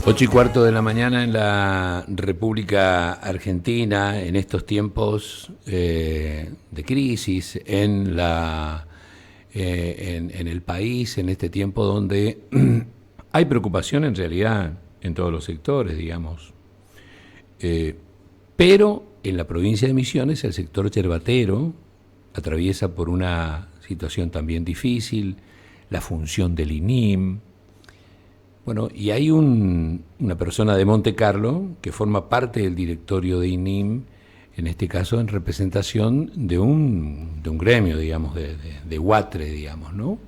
8:15 de la mañana en la República Argentina, en estos tiempos de crisis, en el país, en este tiempo donde hay preocupación en realidad en todos los sectores, digamos. Pero en la provincia de Misiones el sector yerbatero atraviesa por una situación también difícil, la función del INIM. Bueno, y hay una persona de Monte Carlo que forma parte del directorio de INIM, en este caso en representación de un gremio, digamos, de UATRE, digamos, ¿no?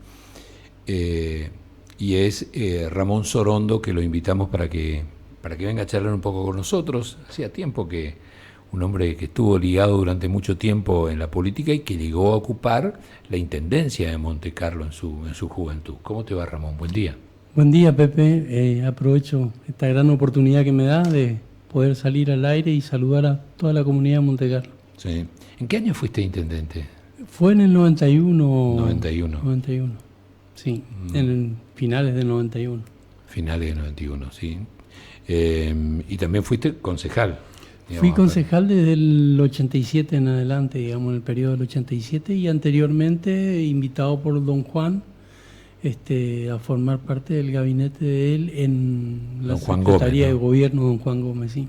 Y es Ramón Sorondo, que lo invitamos para que venga a charlar un poco con nosotros. Hacía tiempo que un hombre que estuvo ligado durante mucho tiempo en la política y que llegó a ocupar la intendencia de Monte Carlo en su juventud. ¿Cómo te va, Ramón? Buen día. Buen día, Pepe. Aprovecho esta gran oportunidad que me da de poder salir al aire y saludar a toda la comunidad de Monte Carlo. Sí. ¿En qué año fuiste intendente? Fue en el 91. 91. 91, sí, en finales del 91. Finales del 91, sí. Y también fuiste concejal. Digamos, Fui concejal desde el 87 en adelante, digamos, en el periodo del 87, y anteriormente invitado por don Juan a formar parte del gabinete de él en la Secretaría de Gobierno, don Juan Gómez, sí.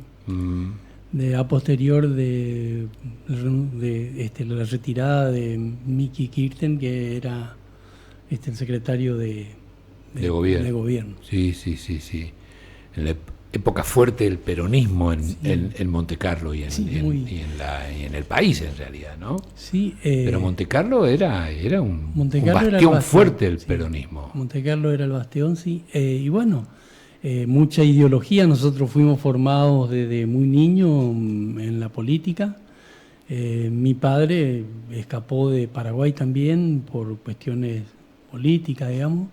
A posterior de la retirada de Miki Kirten, que era el secretario de gobierno. Sí. En la época fuerte del peronismo en Monte Carlo y en el país, en realidad, ¿no? Sí. Pero Monte Carlo era un bastión fuerte del peronismo. Monte Carlo era el bastión, sí. Y bueno, mucha ideología. Nosotros fuimos formados desde muy niños en la política. Mi padre escapó de Paraguay también por cuestiones políticas, digamos.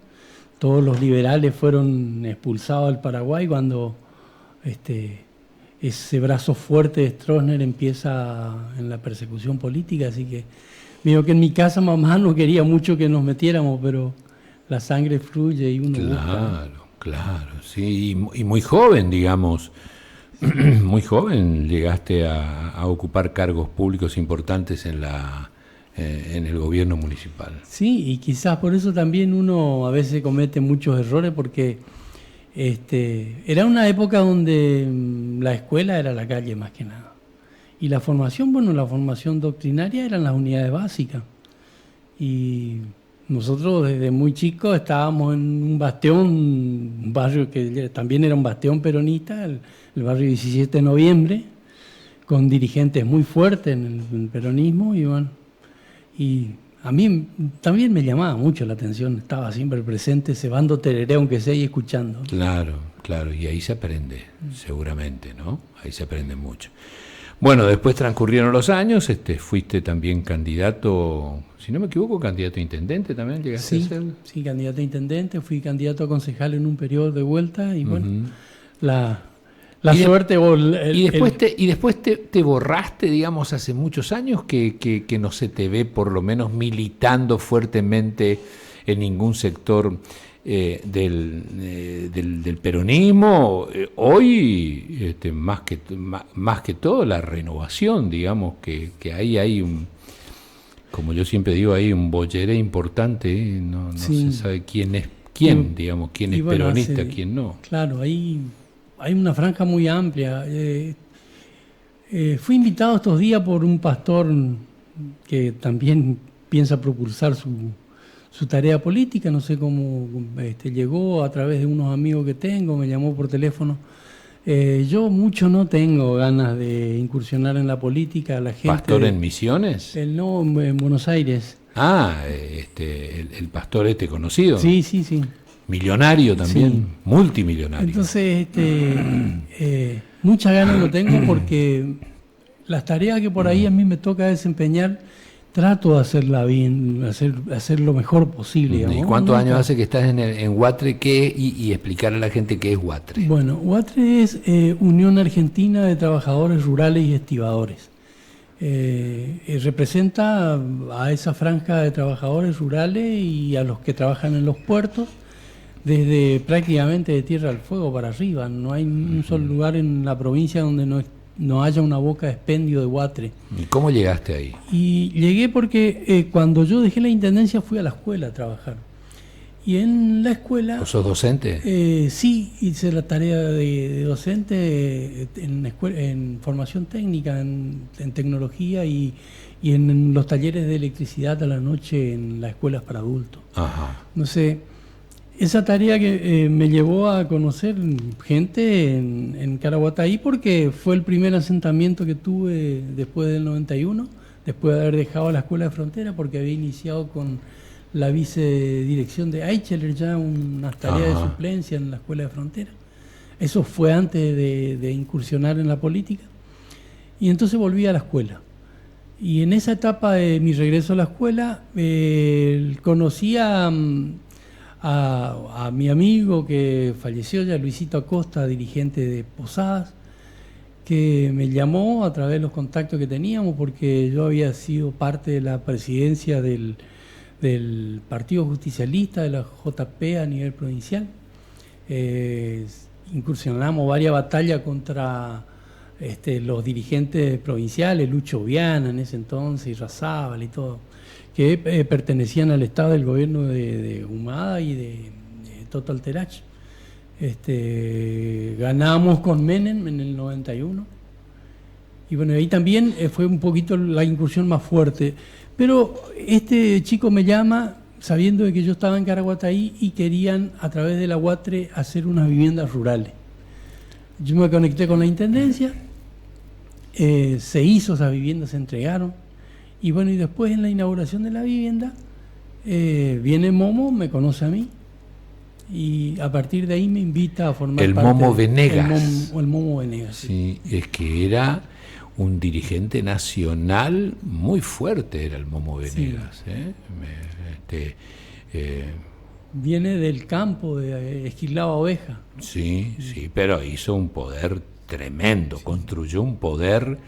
Todos los liberales fueron expulsados del Paraguay cuando ese brazo fuerte de Stroessner empieza en la persecución política. Así que veo que en mi casa mamá no quería mucho que nos metiéramos, pero la sangre fluye y uno busca. Claro, sí, y muy joven, digamos, muy joven llegaste a ocupar cargos públicos importantes en el gobierno municipal. Sí, y quizás por eso también uno a veces comete muchos errores, porque era una época donde la escuela era la calle más que nada. Y la formación doctrinaria eran las unidades básicas. Y nosotros desde muy chicos estábamos en un bastión, un barrio que también era un bastión peronista, el barrio 17 de Noviembre, con dirigentes muy fuertes en el peronismo, y bueno, y a mí también me llamaba mucho la atención, estaba siempre presente, cebando tereré, aunque sea, y escuchando. Claro, y ahí se aprende, seguramente, ¿no? Ahí se aprende mucho. Bueno, después transcurrieron los años, fuiste también candidato, si no me equivoco, candidato a intendente también, ¿llegaste a ser? Sí, candidato a intendente, fui candidato a concejal en un periodo de vuelta, y bueno, la suerte... Y después te borraste, digamos, hace muchos años que no se te ve por lo menos militando fuertemente en ningún sector del peronismo. Hoy, más que todo, la renovación, digamos, que ahí hay como yo siempre digo, hay un bolleré importante, no se sabe quién es quién, digamos, quién es peronista, quién no. Claro, hay una franja muy amplia. Fui invitado estos días por un pastor que también piensa propulsar su tarea política. No sé cómo llegó, a través de unos amigos que tengo, me llamó por teléfono. Yo mucho no tengo ganas de incursionar en la política. La gente, ¿pastor en Misiones? No, en Buenos Aires. El pastor conocido. Sí. Millonario también, multimillonario. Entonces, muchas ganas no tengo, porque las tareas que por ahí a mí me toca desempeñar, trato de hacerla bien, hacer lo mejor posible. Digamos. ¿Y cuántos años hace que estás en UATRE? Y explicarle a la gente qué es UATRE. Bueno, UATRE es Unión Argentina de Trabajadores Rurales y Estibadores. Representa a esa franja de trabajadores rurales y a los que trabajan en los puertos desde prácticamente de Tierra del Fuego para arriba. No hay un solo lugar en la provincia donde no haya una boca de expendio de Huatre. ¿Y cómo llegaste ahí? Y llegué porque cuando yo dejé la intendencia fui a la escuela a trabajar. Y en la escuela... ¿Vos sos docente? Sí, hice la tarea de docente en formación técnica, en tecnología y en los talleres de electricidad a la noche en las escuelas para adultos. Ajá. No sé, esa tarea que me llevó a conocer gente en Caraguatay porque fue el primer asentamiento que tuve después del 91, después de haber dejado la escuela de frontera porque había iniciado con la vicedirección de Eicheler, ya unas tareas de suplencia en la escuela de frontera. Eso fue antes de incursionar en la política. Y entonces volví a la escuela. Y en esa etapa de mi regreso a la escuela, conocí a mi amigo que falleció ya, Luisito Acosta, dirigente de Posadas, que me llamó a través de los contactos que teníamos, porque yo había sido parte de la presidencia del Partido Justicialista, de la JP a nivel provincial. Incursionamos varias batallas contra los dirigentes provinciales, Lucho Viana en ese entonces, y Razábal y todo, que pertenecían al Estado del gobierno de Humada y de Toto Alterach. Ganamos con Menem en el 91. Y bueno, ahí también fue un poquito la incursión más fuerte. Pero este chico me llama sabiendo de que yo estaba en Caraguatay y querían a través de la Huatre hacer unas viviendas rurales. Yo me conecté con la intendencia, se hizo esas viviendas, se entregaron y bueno, y después en la inauguración de la vivienda viene Momo, me conoce a mí y a partir de ahí me invita a formar el parte Momo Venegas. El Momo Venegas. Sí, es que era un dirigente nacional muy fuerte, era el Momo Venegas. Sí. Viene del campo de Esquilaba Oveja. Sí, sí, pero hizo un poder tremendo, construyó un poder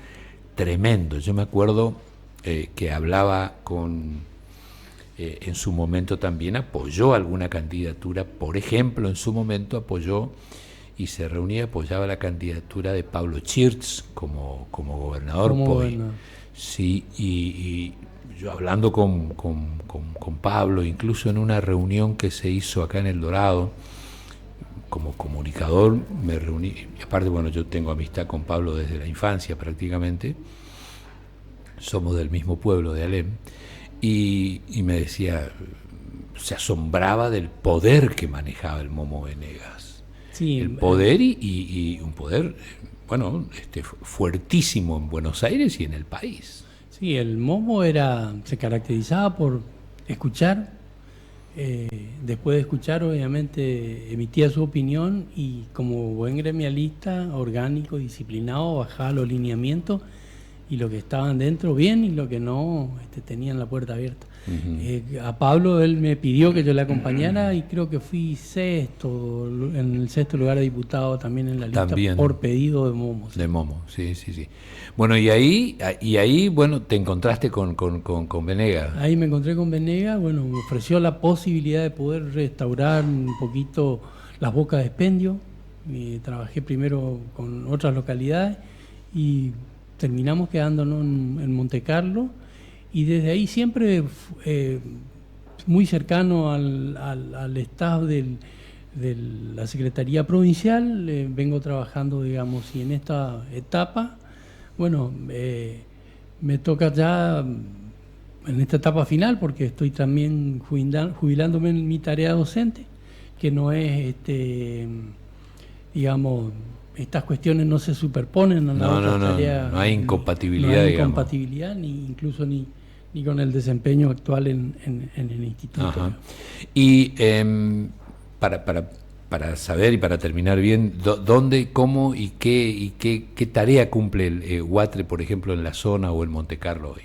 tremendo. Yo me acuerdo que hablaba en su momento también apoyó alguna candidatura, por ejemplo, en su momento apoyó y se reunía y apoyaba la candidatura de Pablo Chirtz como gobernador. Sí, y yo hablando con Pablo, incluso en una reunión que se hizo acá en El Dorado, como comunicador me reuní, y aparte, bueno, yo tengo amistad con Pablo desde la infancia prácticamente, somos del mismo pueblo de Alem, y me decía, se asombraba del poder que manejaba el Momo Venegas. Sí, el poder y un poder, bueno, fuertísimo en Buenos Aires y en el país. Sí, el Momo se caracterizaba por escuchar, después de escuchar obviamente emitía su opinión y como buen gremialista, orgánico, disciplinado, bajaba los lineamientos y lo que estaban dentro bien y lo que no tenían la puerta abierta. A Pablo él me pidió que yo le acompañara y creo que fui en el sexto lugar de diputado también en la lista también, por pedido de Momo. ¿Sí? De Momo, sí. Bueno, y ahí bueno, te encontraste con Venegas. Ahí me encontré con Venegas, bueno, me ofreció la posibilidad de poder restaurar un poquito las bocas de expendio. Trabajé primero con otras localidades y terminamos quedándonos en Monte Carlo. Y desde ahí siempre muy cercano al staff de la Secretaría Provincial, vengo trabajando, digamos, y en esta etapa, bueno, me toca ya en esta etapa final, porque estoy también jubilándome en mi tarea docente, que no es, digamos, estas cuestiones no se superponen a la otra tarea. No hay incompatibilidad, no hay incompatibilidad, ni incluso ni con el desempeño actual en el instituto. Ajá. Y para saber y para terminar bien, ¿dónde, cómo y qué tarea cumple el Huatre, por ejemplo, en la zona o en Monte Carlo hoy?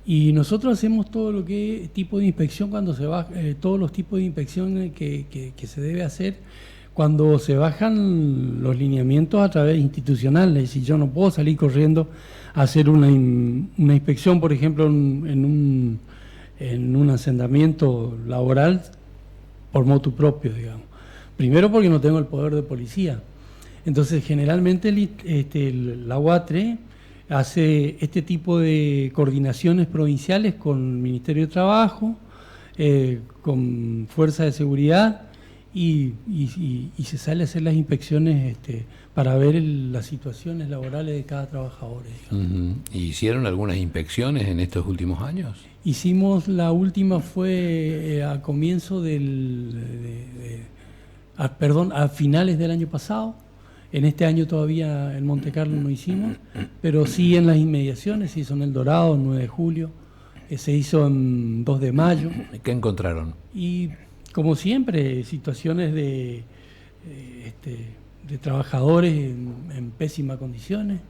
Y nosotros hacemos todo lo que es tipo de inspección cuando se va, todos los tipos de inspección que se debe hacer cuando se bajan los lineamientos a través institucionales. Si yo no puedo salir corriendo a hacer una inspección, por ejemplo, en un asentamiento laboral por motu propio, digamos. primero porque no tengo el poder de policía. Entonces, generalmente la UATRE hace este tipo de coordinaciones provinciales con el Ministerio de Trabajo, con Fuerza de Seguridad, y se sale a hacer las inspecciones para ver las situaciones laborales de cada trabajador. ¿Y hicieron algunas inspecciones en estos últimos años? Hicimos, la última fue a comienzo a finales del año pasado. En este año todavía en Monte Carlo no hicimos, pero sí en las inmediaciones, se hizo en El Dorado, el 9 de julio, se hizo en 2 de mayo. ¿Qué encontraron? Y como siempre, situaciones de trabajadores en pésimas condiciones.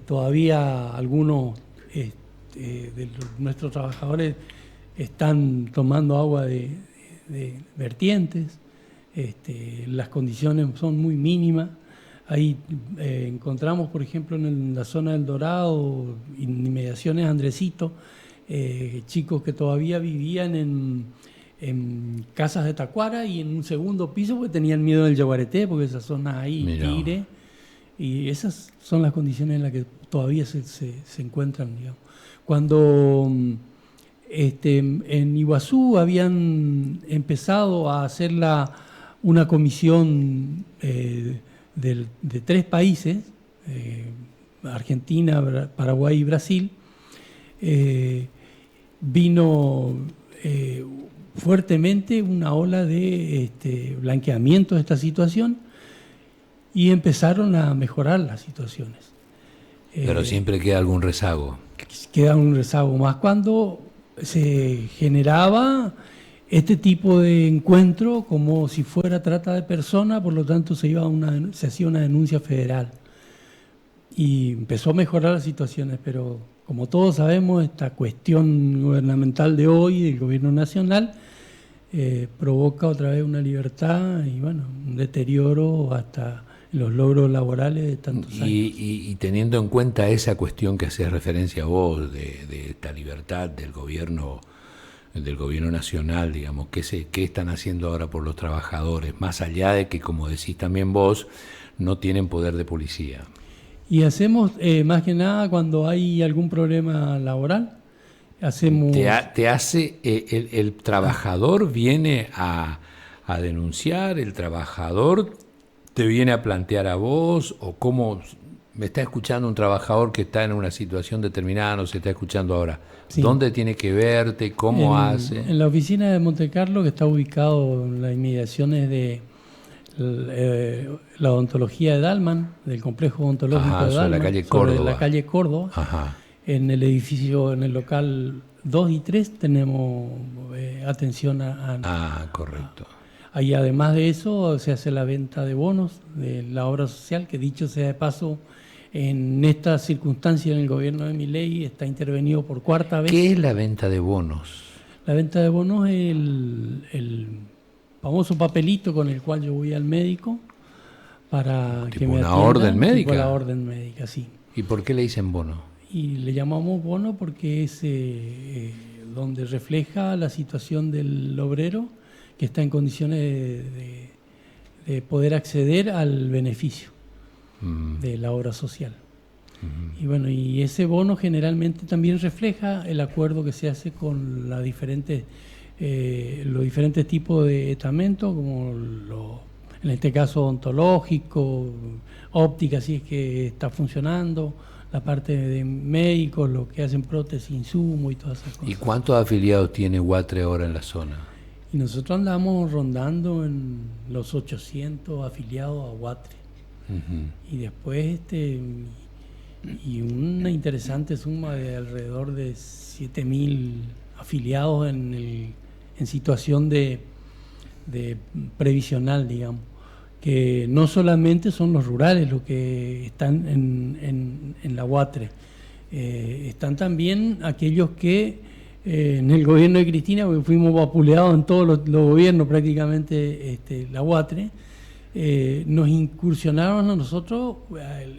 Todavía algunos de nuestros trabajadores están tomando agua de vertientes. Las condiciones son muy mínimas. Ahí encontramos, por ejemplo, en la zona del Dorado, inmediaciones Andresito, chicos que todavía vivían en casas de tacuara y en un segundo piso porque tenían miedo del yaguareté, porque esa zona ahí, Tigre, y esas son las condiciones en las que todavía se encuentran, digamos. Cuando en Iguazú habían empezado a hacer una comisión de 3 países, Argentina, Paraguay y Brasil, vino fuertemente una ola de blanqueamiento de esta situación y empezaron a mejorar las situaciones. Pero siempre queda algún rezago. Queda un rezago más cuando se generaba este tipo de encuentro como si fuera trata de personas, por lo tanto se hacía una denuncia federal. Y empezó a mejorar las situaciones, pero como todos sabemos, esta cuestión gubernamental de hoy, del gobierno nacional, provoca otra vez una libertad y bueno, un deterioro hasta los logros laborales de tantos años. Y teniendo en cuenta esa cuestión que haces referencia a vos, de esta libertad del gobierno nacional, digamos, ¿qué están haciendo ahora por los trabajadores? Más allá de que, como decís también vos, no tienen poder de policía. Y hacemos, más que nada, cuando hay algún problema laboral, hacemos... El trabajador viene a denunciar, el trabajador te viene a plantear a vos, o cómo me está escuchando un trabajador que está en una situación determinada, no se está escuchando ahora. Sí. ¿Dónde tiene que verte? ¿Cómo hace? En la oficina de Monte Carlo, que está ubicado en las inmediaciones de la odontología de Dalman, del complejo odontológico de Dalman, sobre la calle Córdoba. Ajá. En el edificio, en el local 2 y 3 tenemos atención correcto. Ahí, además de eso, se hace la venta de bonos de la obra social, que dicho sea de paso, en esta circunstancia en el gobierno de Milei está intervenido por 4ª vez. ¿Qué es la venta de bonos? La venta de bonos es el famoso papelito con el cual yo voy al médico para que me atiendan. ¿Una orden médica? La orden médica, sí. ¿Y por qué le dicen bono? Y le llamamos bono porque es donde refleja la situación del obrero que está en condiciones de poder acceder al beneficio de la obra social. Y bueno, y ese bono generalmente también refleja el acuerdo que se hace con los diferentes tipos de estamentos, como en este caso odontológico, óptica, si es que está funcionando, la parte de médicos, los que hacen prótesis, insumos y todas esas cosas. ¿Y cuántos afiliados tiene UATRE ahora en la zona? Y nosotros andamos rondando en los 800 afiliados a UATRE. Y después y una interesante suma de alrededor de 7.000 afiliados en situación de previsional, digamos, que no solamente son los rurales los que están en la UATRE, están también aquellos que en el gobierno de Cristina, porque fuimos vapuleados en todos los gobiernos prácticamente, la UATRE, nos incursionaron a nosotros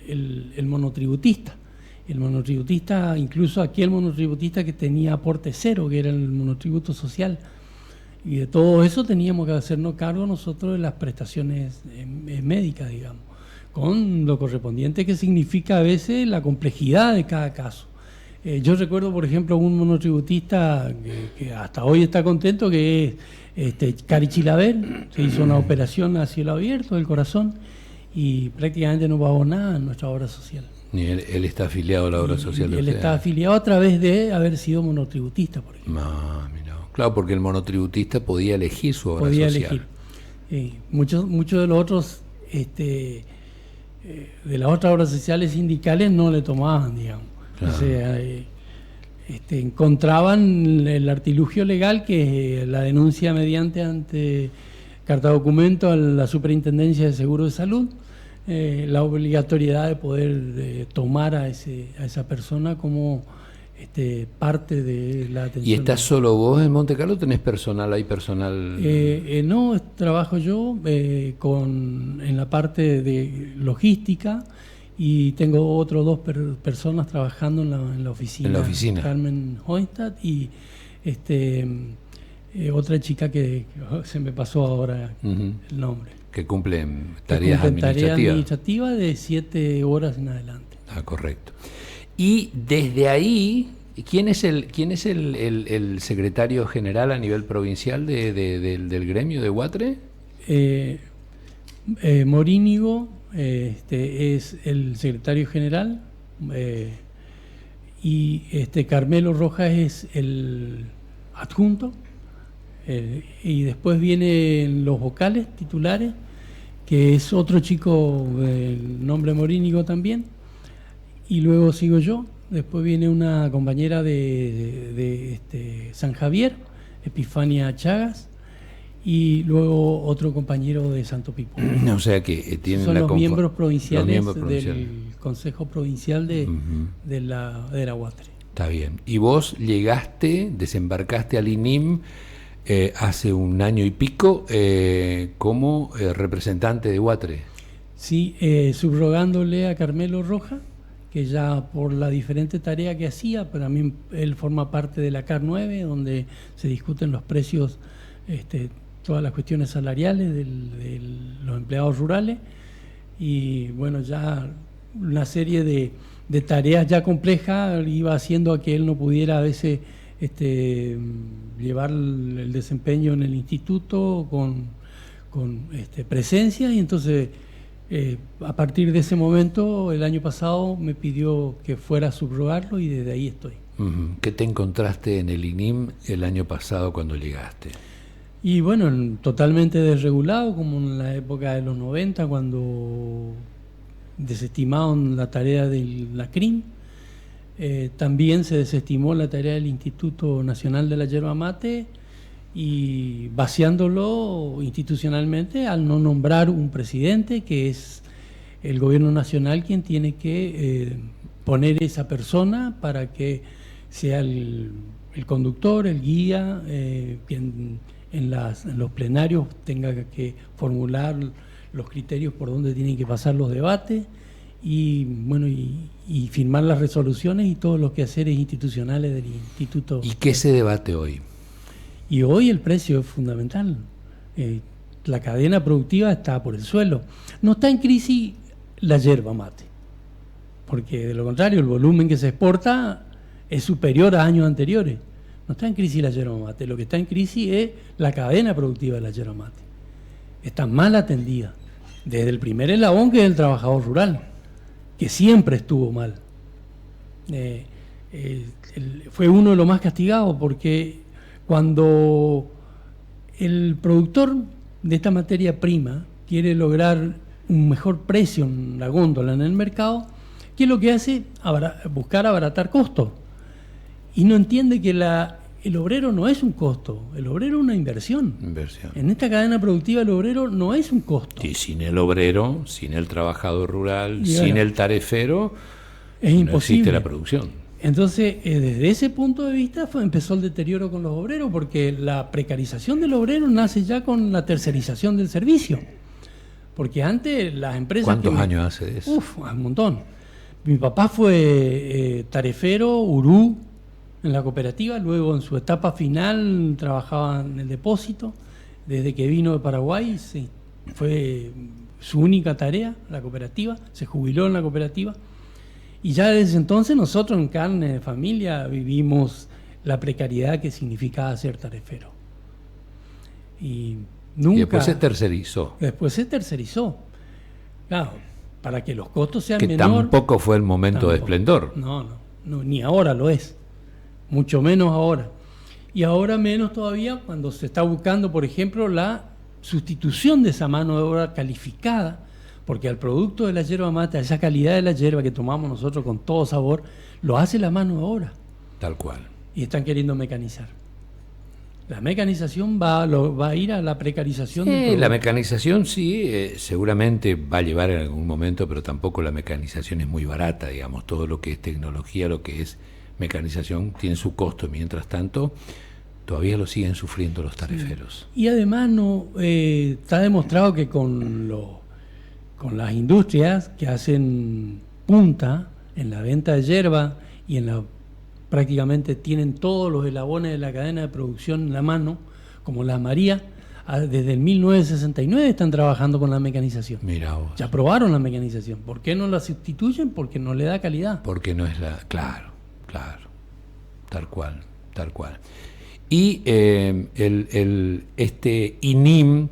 el monotributista. El monotributista, incluso aquel monotributista que tenía aporte cero, que era el monotributo social. Y de todo eso teníamos que hacernos cargo nosotros de las prestaciones médicas, digamos, con lo correspondiente que significa a veces la complejidad de cada caso. Yo recuerdo, por ejemplo, un monotributista que hasta hoy está contento, que es Cari Chilaver. Se hizo una operación a cielo abierto del corazón y prácticamente no pagó nada en nuestra obra social. Y él está afiliado a la obra social de Él ustedes. está afiliado a través de haber sido monotributista, por ejemplo. Mira. Claro, porque el monotributista podía elegir su obra Podía social. elegir. Muchos de los otros, de las otras obras sociales sindicales no le tomaban, digamos. Claro. O sea, encontraban el artilugio legal, que es la denuncia mediante ante carta documento a la Superintendencia de Seguro de Salud, la obligatoriedad de poder tomar a esa persona como parte de la atención. ¿Y estás solo vos en Monte Carlo? ¿Tenés personal? ¿Hay personal? No, trabajo yo en la parte de logística y tengo otros dos personas trabajando en la oficina. En la oficina. Carmen Hoinstadt y otra chica que se me pasó ahora el nombre. Que cumplen Que tareas cumplen tarea administrativas. administrativa de 7 horas en adelante. Ah, correcto. Y desde ahí, ¿quién es el secretario general a nivel provincial del gremio de Huatre? Morínigo es el secretario general y Carmelo Rojas es el adjunto, y después vienen los vocales titulares, que es otro chico del nombre Morínigo también, y luego sigo yo. Después viene una compañera de San Javier, Epifania Chagas, y luego otro compañero de Santo Pipo. O sea que tienen Son la los miembros provinciales provinciales. del Consejo Provincial de la Huatre. Está bien. Y vos desembarcaste al INIM hace un año y pico como representante de Huatre. Sí, subrogándole a Carmelo Roja, que ya por la diferente tarea que hacía, pero también él forma parte de la CAR 9, donde se discuten los precios, todas las cuestiones salariales de los empleados rurales, y bueno, ya una serie de tareas ya complejas iba haciendo a que él no pudiera a veces llevar el desempeño en el instituto con presencia, y entonces a partir de ese momento, el año pasado, me pidió que fuera a subrogarlo y desde ahí estoy. ¿Qué te encontraste en el INIM el año pasado cuando llegaste? Y bueno, totalmente desregulado, como en la época de los 90, cuando desestimaron la tarea de la CRIM. También se desestimó la tarea del Instituto Nacional de la Yerba Mate, y vaciándolo institucionalmente al no nombrar un presidente, que es el gobierno nacional quien tiene que poner esa persona para que sea el conductor, el guía, quien en los plenarios tenga que formular los criterios por donde tienen que pasar los debates y bueno, y firmar las resoluciones y todos los quehaceres institucionales del instituto. ¿Y qué se debate hoy? Y hoy el precio es fundamental. La cadena productiva está por el suelo. No está en crisis la yerba mate, porque de lo contrario el volumen que se exporta es superior a años anteriores. No está en crisis la yerba mate, lo que está en crisis es la cadena productiva de la yerba mate. Está mal atendida, desde el primer eslabón, que es el trabajador rural, que siempre estuvo mal. Fue uno de los más castigados, porque cuando el productor de esta materia prima quiere lograr un mejor precio en la góndola, en el mercado, ¿qué es lo que hace? Buscar abaratar costos. Y no entiende que el obrero no es un costo, el obrero es una inversión. En esta cadena productiva el obrero no es un costo. Y sin el obrero, sin el trabajador rural, sin el tarefero, es imposible. No existe la producción. Entonces, desde ese punto de vista empezó el deterioro con los obreros, porque la precarización del obrero nace ya con la tercerización del servicio. Porque antes las empresas... ¿Cuántos años hace de eso? Un montón. Mi papá fue tarefero, urú, en la cooperativa, luego en su etapa final trabajaba en el depósito. Desde que vino de Paraguay fue su única tarea, la cooperativa, se jubiló en la cooperativa. Y ya desde entonces nosotros en Carne de Familia vivimos la precariedad que significaba ser tarefero. Y nunca... Y después se tercerizó. Después se tercerizó. Claro, para que los costos sean que menores. Tampoco fue el momento de esplendor. No, ni ahora lo es. Mucho menos ahora. Y ahora menos todavía cuando se está buscando, por ejemplo, la sustitución de esa mano de obra calificada, porque al producto de la yerba mate, a esa calidad de la yerba que tomamos nosotros con todo sabor, lo hace la mano de obra. Tal cual. Y están queriendo mecanizar. La mecanización va a ir a la precarización del producto. La mecanización sí, seguramente va a llevar en algún momento, pero tampoco la mecanización es muy barata, digamos. Todo lo que es tecnología, lo que es mecanización, tiene su costo. Mientras tanto, todavía lo siguen sufriendo los tareferos. Y además está demostrado que con las industrias que hacen punta en la venta de yerba y prácticamente tienen todos los eslabones de la cadena de producción en la mano, como la María, desde el 1969 están trabajando con la mecanización. Mira vos. Ya probaron la mecanización. ¿Por qué no la sustituyen? Porque no le da calidad. Porque no es la... Claro, tal cual. Y este INIM,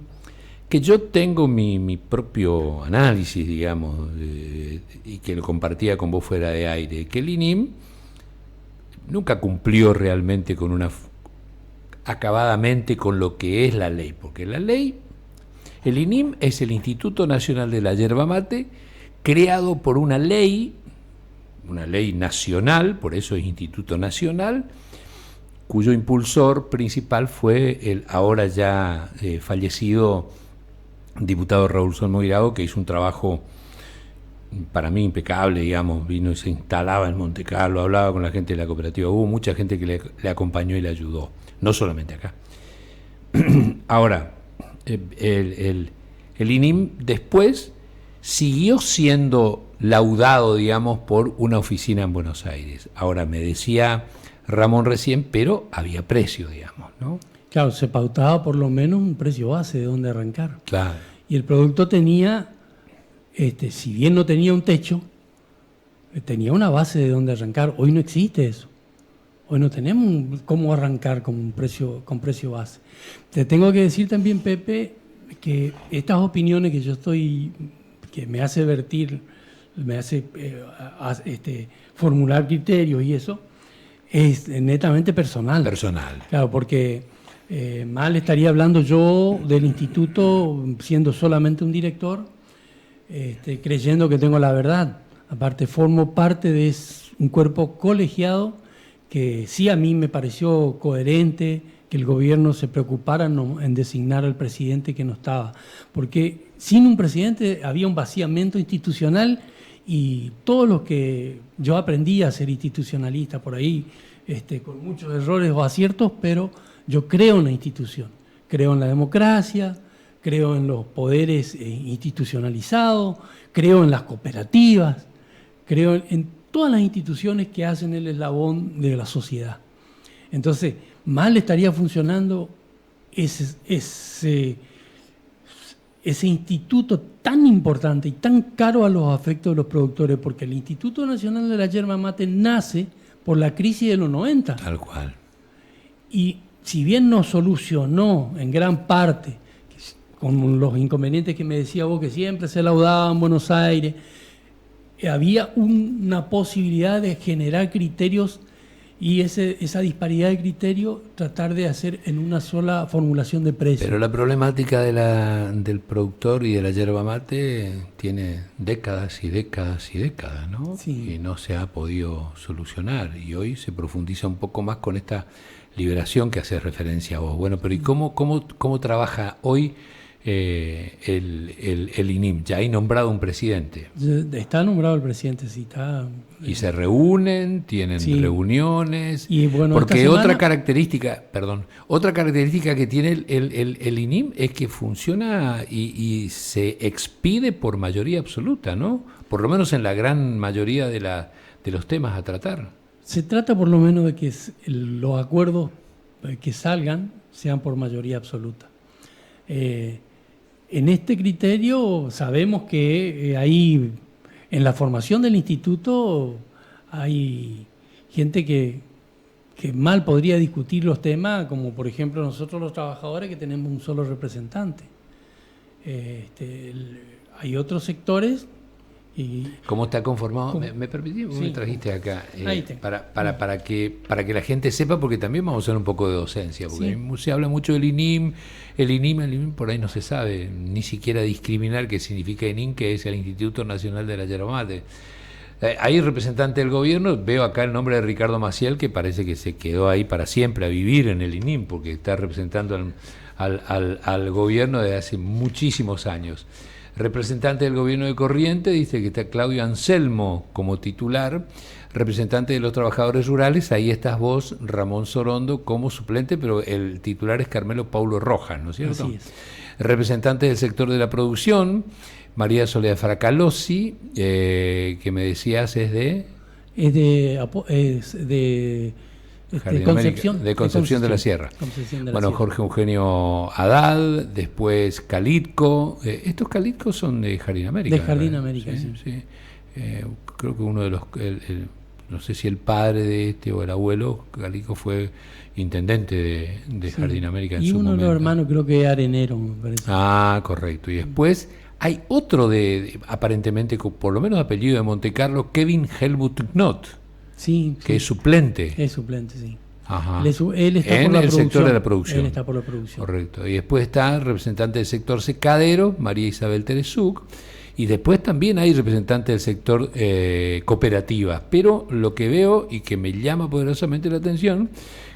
que yo tengo mi propio análisis, digamos, y que lo compartía con vos fuera de aire, que el INIM nunca cumplió realmente acabadamente con lo que es la ley, porque la ley, el INIM es el Instituto Nacional de la Yerba Mate, creado por una ley nacional, por eso es Instituto Nacional, cuyo impulsor principal fue el ahora ya fallecido diputado Raúl Solmoirao, que hizo un trabajo para mí impecable, digamos, vino y se instalaba en Monte Carlo, hablaba con la gente de la cooperativa, hubo mucha gente que le acompañó y le ayudó, no solamente acá. Ahora, el INIM después siguió siendo laudado, digamos, por una oficina en Buenos Aires. Ahora, me decía Ramón recién, pero había precio, digamos, ¿no? Claro, se pautaba por lo menos un precio base de donde arrancar. Claro. Y el producto tenía, si bien no tenía un techo, tenía una base de donde arrancar. Hoy no existe eso. Hoy no tenemos cómo arrancar con precio base. Te tengo que decir también, Pepe, que estas opiniones que me hace vertir, me hace formular criterios y eso, es netamente personal. Personal. Claro, porque mal estaría hablando yo del instituto siendo solamente un director, creyendo que tengo la verdad. Aparte, formo parte de un cuerpo colegiado que sí a mí me pareció coherente que el gobierno se preocupara en designar al presidente que no estaba. Porque sin un presidente había un vaciamiento institucional y todo lo que yo aprendí a ser institucionalista por ahí, con muchos errores o aciertos, pero yo creo en la institución, creo en la democracia, creo en los poderes institucionalizados, creo en las cooperativas, creo en todas las instituciones que hacen el eslabón de la sociedad. Entonces, mal estaría funcionando ese instituto tan importante y tan caro a los afectos de los productores, porque el Instituto Nacional de la Yerba Mate nace por la crisis de los 90. Tal cual. Y si bien no solucionó en gran parte, con los inconvenientes que me decía vos, que siempre se laudaba en Buenos Aires, había una posibilidad de generar criterios y esa disparidad de criterios tratar de hacer en una sola formulación de precios. Pero la problemática del productor y de la yerba mate tiene décadas y décadas y décadas, ¿no? Sí. Y no se ha podido solucionar. Y hoy se profundiza un poco más con esta liberación que hace referencia a vos. Bueno, pero ¿y cómo trabaja hoy el INIM? Ya hay nombrado un presidente. Está nombrado el presidente, sí, está. Y se reúnen, tienen reuniones. Y bueno, porque otra característica que tiene el INIM es que funciona y se expide por mayoría absoluta, ¿no? Por lo menos en la gran mayoría de los temas a tratar. Se trata por lo menos de que los acuerdos que salgan sean por mayoría absoluta. En este criterio sabemos que hay, en la formación del instituto, hay gente que mal podría discutir los temas, como por ejemplo nosotros los trabajadores que tenemos un solo representante. Hay otros sectores. ¿Cómo está conformado? ¿Me permitís? Sí. Me trajiste acá para que la gente sepa, porque también vamos a hacer un poco de docencia, porque sí. Se habla mucho del INIM, el INIM por ahí no se sabe ni siquiera discriminar qué significa INIM, que es el Instituto Nacional de la Yerba Mate. Hay representante del gobierno, veo acá el nombre de Ricardo Maciel, que parece que se quedó ahí para siempre a vivir en el INIM, porque está representando al gobierno desde hace muchísimos años. Representante del gobierno de Corrientes, dice que está Claudio Anselmo como titular. Representante de los trabajadores rurales, ahí estás vos, Ramón Sorondo, como suplente, pero el titular es Carmelo Paulo Rojas, ¿no es cierto? Así es. Representante del sector de la producción, María Soledad Fracalosi, que me decías es de Concepción de la Sierra. Bueno, Jorge Eugenio Haddad, después Calitco. Estos Calitcos son de Jardín América. De Jardín América, sí. Creo que uno de los, no sé si el padre de este o el abuelo, Calitco fue intendente de Jardín América en su momento. Y uno de los hermanos creo que es Arenero, me parece. Ah, correcto. Y después hay otro aparentemente, por lo menos apellido de Montecarlo, Kevin Helmut Knott. Sí, que es suplente. Es suplente, sí. Ajá. Él está en el sector de la producción. Él está por la producción. Correcto. Y después está el representante del sector secadero, María Isabel Teresuc. Y después también hay representante del sector cooperativas. Pero lo que veo y que me llama poderosamente la atención,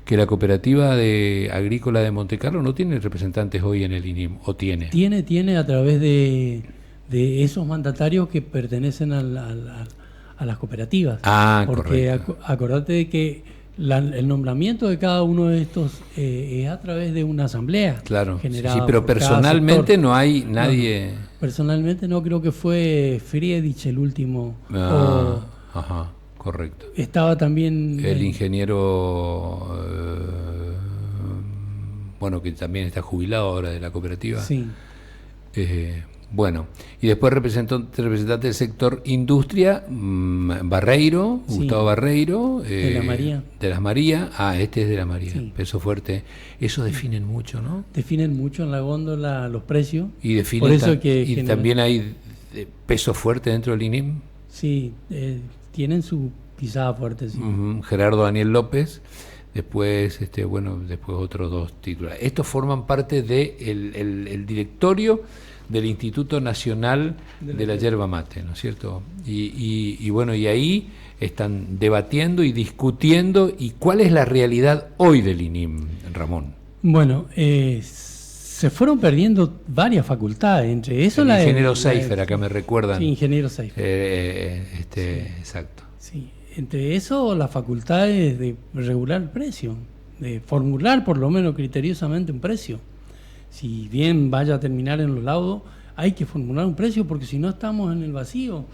que la cooperativa agrícola de Montecarlo no tiene representantes hoy en el INIM, ¿o tiene? Tiene a través de esos mandatarios que pertenecen a las cooperativas. Porque correcto. Acordate de que el nombramiento de cada uno de estos es a través de una asamblea. Claro, sí, pero personalmente no hay nadie. No, personalmente no, creo que fue Friedrich el último. Ajá, correcto. Estaba también el ingeniero, bueno, que también está jubilado ahora de la cooperativa. Sí. Bueno, y después representante del sector industria, Barreiro, sí. Gustavo Barreiro. De la María. De las María. Este es de la María, sí. Peso fuerte. Eso definen mucho, ¿no? Definen mucho en la góndola los precios. Y definen. Por eso también hay peso fuerte dentro del INIM. Sí, tienen su pisada fuerte, sí. Gerardo Daniel López. Después, después otros dos titulares. Estos forman parte del directorio del Instituto Nacional de la Yerba Mate, ¿no es cierto? Y bueno, y ahí están debatiendo y discutiendo. ¿Y cuál es la realidad hoy del INIM, Ramón? Bueno, se fueron perdiendo varias facultades, entre eso el ingeniero Seifer, acá me recuerdan. Sí, ingeniero Seifer. Sí. Exacto. Sí, entre eso las facultades de regular el precio, de formular por lo menos criteriosamente un precio. Si bien vaya a terminar en los laudos, hay que formular un precio porque si no estamos en el vacío.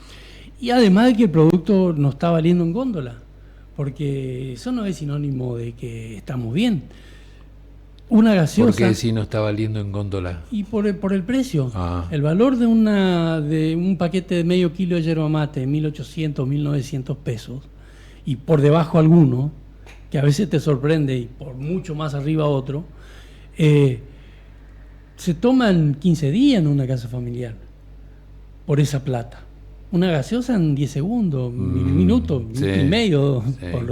Y además de que el producto no está valiendo en góndola, porque eso no es sinónimo de que estamos bien. Una gaseosa... ¿Por qué si no está valiendo en góndola? Y por el precio. El valor de un paquete de medio kilo de yerba mate, 1.800, 1.900 pesos, y por debajo alguno, que a veces te sorprende, y por mucho más arriba otro, se toman 15 días en una casa familiar por esa plata. Una gaseosa en 10 segundos, minuto, sí, y medio.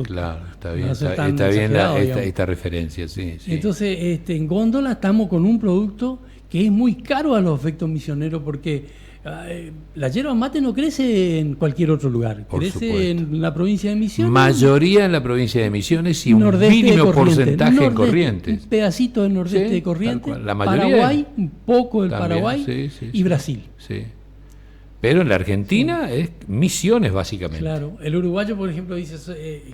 Claro, está bien, está bien esta referencia, sí. Entonces, en góndola estamos con un producto que es muy caro a los efectos misioneros porque la yerba mate no crece en cualquier otro lugar, crece en la provincia de Misiones. Mayoría en la provincia de Misiones y un mínimo porcentaje en Corrientes. Un pedacito del nordeste de Corrientes, la mayoría Paraguay, un poco del Paraguay y Brasil. Sí. Pero en la Argentina es Misiones, básicamente. Claro, el uruguayo, por ejemplo, dice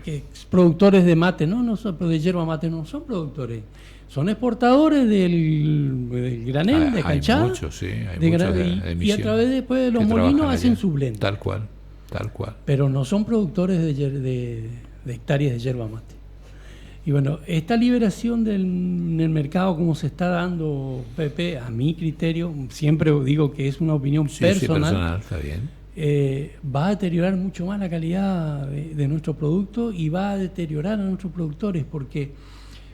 que productores de mate, no son de yerba mate, no son productores. Son exportadores del granel, de canchada. Hay muchos, sí. Hay muchos de y a través después de los molinos hacen su blend. Tal cual. Pero no son productores de hectáreas de yerba mate. Y bueno, esta liberación en el mercado, como se está dando, Pepe, a mi criterio, siempre digo que es una opinión personal. Sí, personal, está bien. Va a deteriorar mucho más la calidad de nuestro producto y va a deteriorar a nuestros productores, porque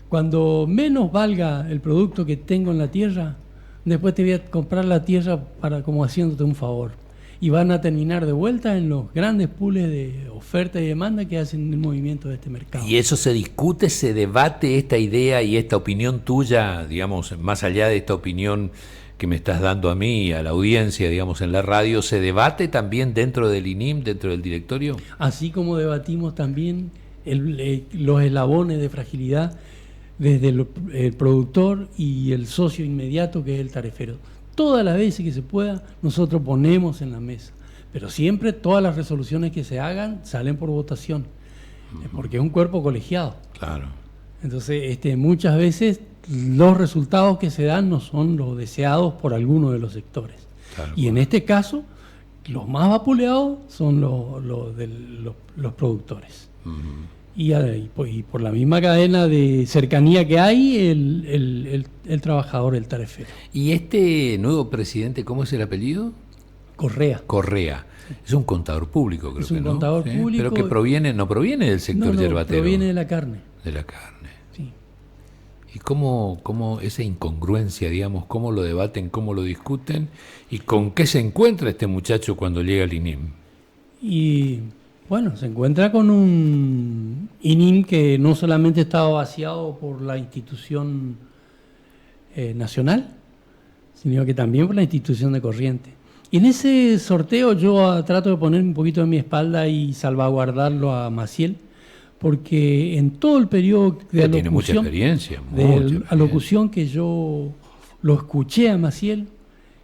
cuando menos valga el producto que tengo en la tierra, después te voy a comprar la tierra para como haciéndote un favor. Y van a terminar de vuelta en los grandes pools de oferta y demanda que hacen el movimiento de este mercado. ¿Y eso se discute, se debate, esta idea y esta opinión tuya, digamos, más allá de esta opinión que me estás dando a mí y a la audiencia, digamos, en la radio, se debate también dentro del INIM, dentro del directorio? Así como debatimos también los eslabones de fragilidad desde el productor y el socio inmediato, que es el tarifero. Todas las veces que se pueda, nosotros ponemos en la mesa. Pero siempre todas las resoluciones que se hagan salen por votación, porque es un cuerpo colegiado. Claro. Entonces, muchas veces los resultados que se dan no son los deseados por alguno de los sectores. Claro. Y en este caso, los más vapuleados son los productores. Y por la misma cadena de cercanía que hay, el trabajador, el tarefero. ¿Y este nuevo presidente, cómo es el apellido? Correa. Correa. Es un contador público, creo que, ¿no? Es un contador público. Pero que no proviene del sector yerbatero. Proviene de la carne. De la carne. Sí. ¿Y cómo esa incongruencia, digamos, cómo lo debaten, cómo lo discuten y con qué se encuentra este muchacho cuando llega al INIM? Y bueno, se encuentra con un INIM que no solamente estaba vaciado por la institución nacional, sino que también por la institución de Corrientes. Y en ese sorteo yo trato de poner un poquito de mi espalda y salvaguardarlo a Maciel, porque en todo el periodo de alocución, tiene mucha experiencia, alocución que yo lo escuché a Maciel,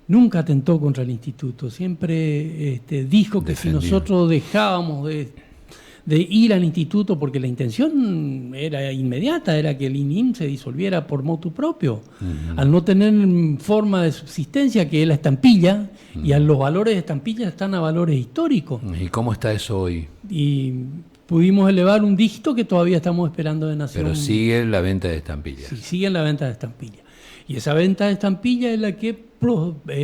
nunca atentó contra el instituto, siempre dijo que si nosotros dejábamos de ir al instituto, porque la intención era inmediata, era que el INIM se disolviera por motu propio, al no tener forma de subsistencia, que es la estampilla, y a los valores de estampilla están a valores históricos. ¿Y cómo está eso hoy? Y pudimos elevar un dígito que todavía estamos esperando de Nación. Pero sigue la venta de estampillas. Sí, sigue la venta de estampillas. Y esa venta de estampillas es la que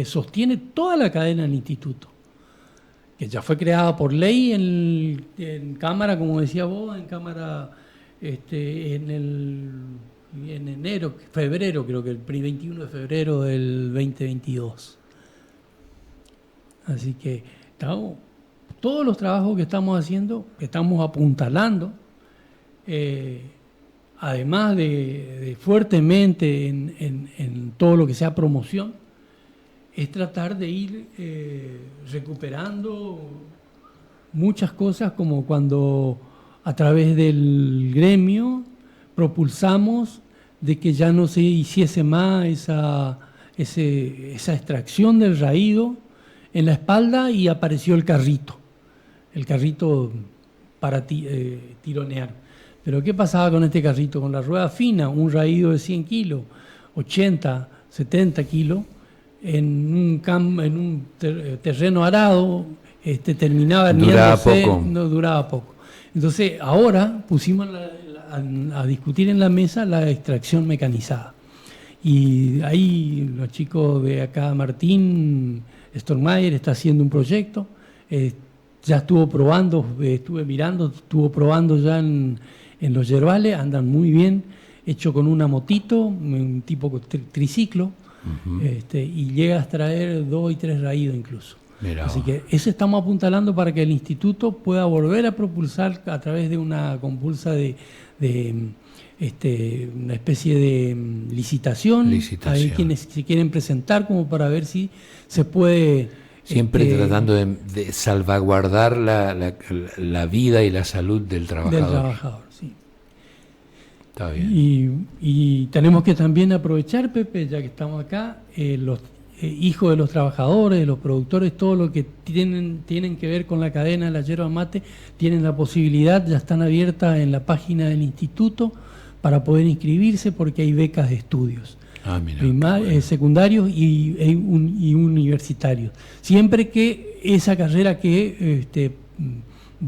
sostiene toda la cadena del instituto, que ya fue creada por ley en Cámara, como decía vos, en Cámara en enero, febrero, creo que el 21 de febrero del 2022. Así que todos los trabajos que estamos haciendo, que estamos apuntalando, además de fuertemente en todo lo que sea promoción, es tratar de ir recuperando muchas cosas, como cuando a través del gremio propulsamos de que ya no se hiciese más esa extracción del raído en la espalda, y apareció el carrito para tironear. Pero ¿qué pasaba con este carrito? Con la rueda fina, un raído de 100 kilos, 80, 70 kilos, en un terreno arado, terminaba herniándose, no duraba poco. Entonces, ahora pusimos a discutir en la mesa la extracción mecanizada. Y ahí los chicos de acá, Martín Stormayer está haciendo un proyecto, ya estuvo probando, estuvo probando ya en los yerbales, andan muy bien, hecho con una motito, un tipo triciclo, y llega a extraer 2 y 3 raídos incluso. Mirá. Así que eso estamos apuntalando para que el instituto pueda volver a propulsar a través de una compulsa de una especie de licitación. Hay quienes se quieren presentar como para ver si se puede... Siempre tratando de salvaguardar la vida y la salud del trabajador. Del trabajador, sí. Está bien. Y tenemos que también aprovechar, Pepe, ya que estamos acá, los hijos de los trabajadores, de los productores, todo lo que tienen que ver con la cadena de la yerba mate, tienen la posibilidad, ya están abiertas en la página del instituto para poder inscribirse, porque hay becas de estudios. Secundarios y universitarios. Siempre que esa carrera que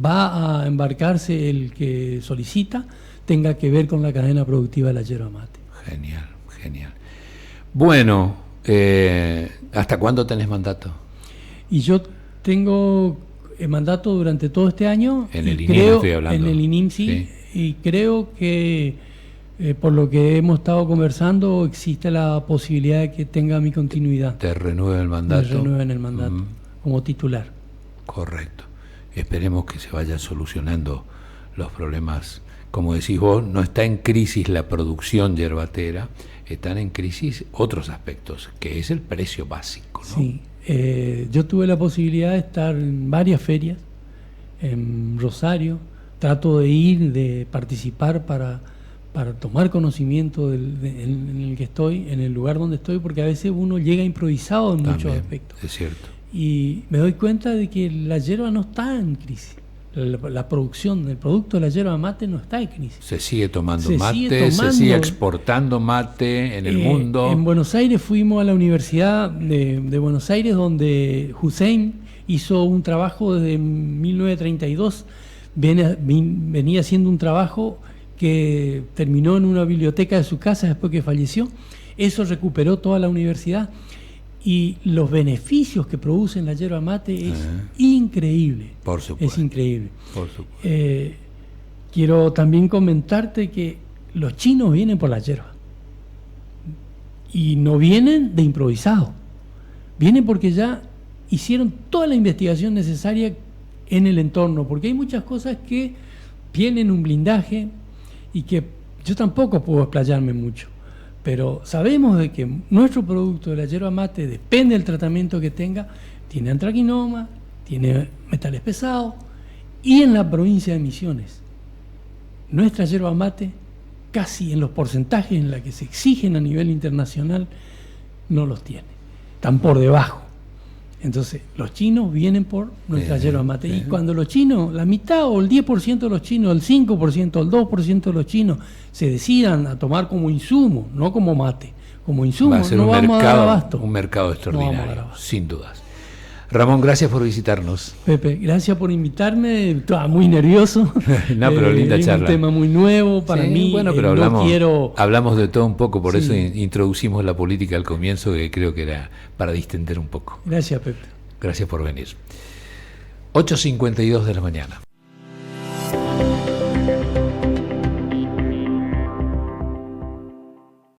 va a embarcarse el que solicita tenga que ver con la cadena productiva de la yerba mate. Genial, genial. Bueno, ¿hasta cuándo tenés mandato? Y yo tengo mandato durante todo este año. En el INIM estoy hablando. En el INIM sí. Y creo que por lo que hemos estado conversando existe la posibilidad de que tenga mi continuidad. ¿Te renueven el mandato? Me renueven el mandato como titular. Correcto. Esperemos que se vayan solucionando los problemas. Como decís vos, no está en crisis la producción yerbatera, están en crisis otros aspectos, que es el precio básico, ¿no? Sí. Yo tuve la posibilidad de estar en varias ferias en Rosario. Trato de ir, de participar para tomar conocimiento en el que estoy, en el lugar donde estoy, porque a veces uno llega improvisado en muchos aspectos. Es cierto. Y me doy cuenta de que la yerba no está en crisis. La producción del producto de la yerba mate no está en crisis. Se sigue tomando mate, se sigue exportando mate en el mundo. En Buenos Aires fuimos a la Universidad de Buenos Aires, donde Hussein hizo un trabajo desde 1932. Venía haciendo un trabajo que terminó en una biblioteca de su casa después que falleció. Eso recuperó toda la universidad. Y los beneficios que produce la yerba mate es increíble. Por supuesto. Es increíble. Por supuesto. Quiero también comentarte que los chinos vienen por la yerba. Y no vienen de improvisado. Vienen porque ya hicieron toda la investigación necesaria en el entorno. Porque hay muchas cosas que tienen un blindaje y que yo tampoco puedo explayarme mucho. Pero sabemos de que nuestro producto de la yerba mate, depende del tratamiento que tenga, tiene antraquinoma, tiene metales pesados, y en la provincia de Misiones, nuestra yerba mate, casi en los porcentajes en los que se exigen a nivel internacional, no los tiene, están por debajo. Entonces, los chinos vienen por nuestra yerba mate. Y cuando los chinos, la mitad o el 10% de los chinos, el 5%, el 2% de los chinos se decidan a tomar como insumo, no como mate, como insumo, va a ser no vamos a dar abasto. Un mercado extraordinario, sin dudas. Ramón, gracias por visitarnos. Pepe, gracias por invitarme. Estaba muy nervioso. No, pero linda charla. Un tema muy nuevo para mí. Bueno, pero hablamos de todo un poco, por eso introducimos la política al comienzo, que creo que era para distender un poco. Gracias, Pepe. Gracias por venir. 8:52 de la mañana.